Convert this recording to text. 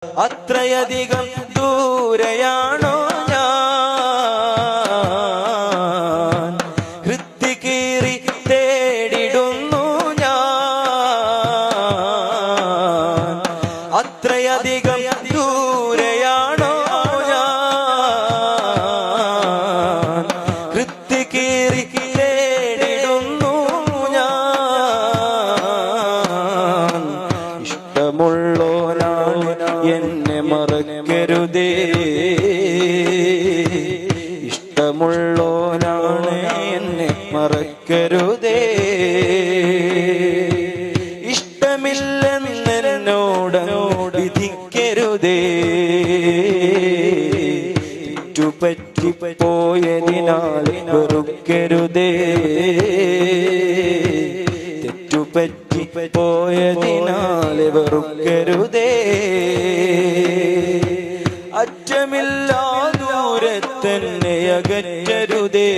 അത്രയധികം ദൂരെയാണോ ഞാൻ, ഹൃത്തികീറി തേടിടുന്നു ഞാൻ. അത്രയധികം ദൂരെയാണോ ഞാൻ, ഹൃത്തികീറി തേടിടുന്നു ഞാൻ. ഇഷ്ടമുള്ളോനാണ് എന്നെ മറക്കരുതേ, ഇഷ്ടമുള്ളോനാണ് എന്നെ മറക്കരുതേ. ഇഷ്ടമില്ലെന്നോട് വിധിക്കരുതേ, തെറ്റുപറ്റിപ്പോയതിനാൽ വെറുക്കരുതേ, തെറ്റുപറ്റിപ്പോയതിനാൽ വെറുക്കരുതേ. അറ്റമില്ലാ ദൂരത്തന്നെ അകറ്റരുതേ,